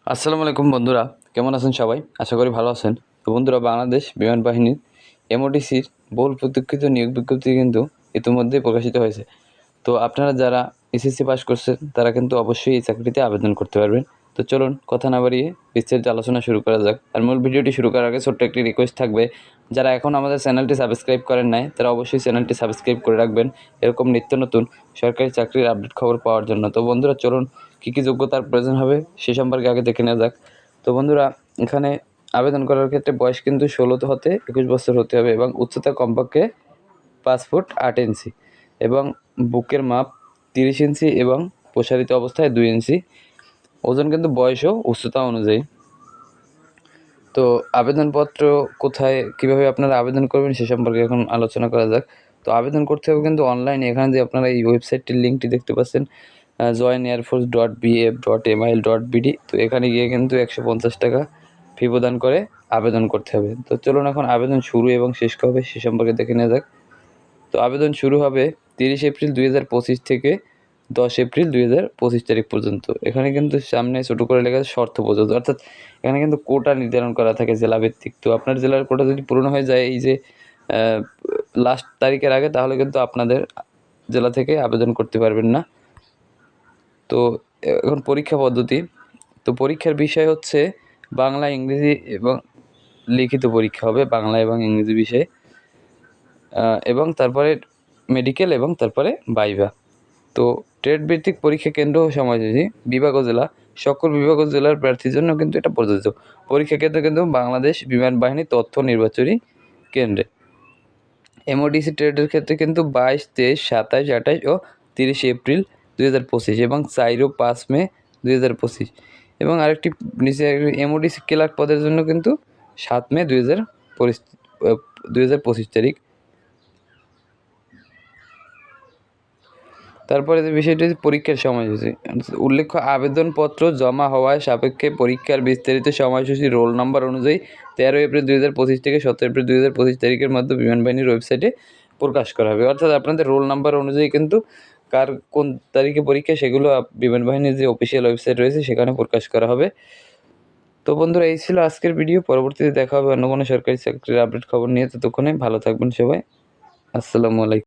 আসসালামু আলাইকুম বন্ধুরা, কেমন আছেন সবাই? আশা করি ভালো আছেন। তো বন্ধুরা, বাংলাদেশ বিমান বাহিনীর এমওডিসির বহুল প্রতীক্ষিত নিয়োগ বিজ্ঞপ্তি কিন্তু ইতিমধ্যেই প্রকাশিত হয়েছে। তো আপনারা যারা এসএসসি পাস করছেন তারা কিন্তু অবশ্যই এই চাকরিতে আবেদন করতে পারবেন। তো চলুন কথা না বাড়িয়ে বিস্তারিত আলোচনা শুরু করা যাক। আর মূল ভিডিওটি শুরু করার আগে ছোট্ট একটি রিকোয়েস্ট থাকবে, যারা এখন আমাদের চ্যানেলটি সাবস্ক্রাইব করেন নাই তারা অবশ্যই চ্যানেলটি সাবস্ক্রাইব করে রাখবেন এরকম নিত্য নতুন সরকারি চাকরির আপডেট খবর পাওয়ার জন্য। তো বন্ধুরা চলুন, কী কী যোগ্যতার প্রয়োজন হবে সে সম্পর্কে আগে দেখে নেওয়া যাক। তো বন্ধুরা, এখানে আবেদন করার ক্ষেত্রে বয়স কিন্তু 16 হতে 21 বছর হতে হবে এবং উচ্চতা কমপক্ষে 5 ফুট 8 ইঞ্চি এবং বুকের মাপ 30 ইঞ্চি এবং প্রসারিত অবস্থায় 2 ইঞ্চি। ওজন কিন্তু বয়স ও উচ্চতা অনুযায়ী। তো আবেদনপত্র কোথায়, কীভাবে আপনারা আবেদন করবেন সে সম্পর্কে এখন আলোচনা করা যাক। তো আবেদন করতে হবে কিন্তু অনলাইনে। এখানে যে আপনারা এই ওয়েবসাইটটির লিঙ্কটি দেখতে পাচ্ছেন, joinairforce.baf.mil.bd। তো এখানে গিয়ে কিন্তু 150 টাকা ফি প্রদান করে আবেদন করতে হবে। তো চলুন এখন আবেদন শুরু এবং শেষ কবে সে সম্পর্কে দেখে নেওয়া যাক। তো আবেদন শুরু হবে 30 এপ্রিল 2025 থেকে 10 এপ্রিল 2025 তারিখ পর্যন্ত। এখানে কিন্তু সামনে ছোটো করে লেখা আছে শর্ত প্রযোজ্য, অর্থাৎ এখানে কিন্তু কোটা নির্ধারণ করা থাকে জেলাভিত্তিক। তো আপনার জেলার কোটা যদি পূরণ হয়ে যায় এই যে লাস্ট তারিখের আগে, তাহলে কিন্তু আপনাদের জেলা থেকে আবেদন করতে পারবেন না। তো এখন পরীক্ষা পদ্ধতি। তো পরীক্ষার বিষয় হচ্ছে বাংলা, ইংরেজি এবং লিখিত পরীক্ষা হবে বাংলা এবং ইংরেজি বিষয়ে, এবং তারপরে মেডিকেল এবং তারপরে ভাইভা। তো ট্রেড ভিত্তিক পরীক্ষা কেন্দ্র ও সময়সূচি বিভাগ ও জেলা, সকল বিভাগ ও জেলার প্রার্থীর জন্য কিন্তু এটা প্রযোজ্য। পরীক্ষা কেন্দ্র কিন্তু বাংলাদেশ বিমান বাহিনী তথ্য নির্বাচনী কেন্দ্রে। এমওডিসি ট্রেডের ক্ষেত্রে কিন্তু 22, 23, 27, 28 ও 30 এপ্রিল 2025 এবং 4 ও 5 মে 2025। এবং আরেকটি নিচে এমওডিসি ক্লার্ক পদের জন্য কিন্তু 7 মে 2025 তারিখ। তারপরে যে বিষয়টি পরীক্ষার সময়সূচি, উল্লেখ্য আবেদনপত্র জমা হওয়ার সাপেক্ষে পরীক্ষার বিস্তারিত সময়সূচি রোল নম্বর অনুযায়ী 13 এপ্রিল 2025 থেকে 17 এপ্রিল 2025 তারিখের মধ্যে বিমান বাহিনীর ওয়েবসাইটে প্রকাশ করা হবে। অর্থাৎ আপনাদের রোল নাম্বার অনুযায়ী কিন্তু কার কোন তারিখে পরীক্ষা সেগুলো বিমান বাহিনীর যে অফিসিয়াল ওয়েবসাইট রয়েছে সেখানে প্রকাশ করা হবে। তো বন্ধুরা, এই ছিল আজকের ভিডিও। পরবর্তীতে দেখা হবে অন্য কোনো সরকারি চাকরির আপডেট খবর নিয়ে। ততক্ষণে ভালো থাকবেন সবাই। আসসালামু আলাইকুম।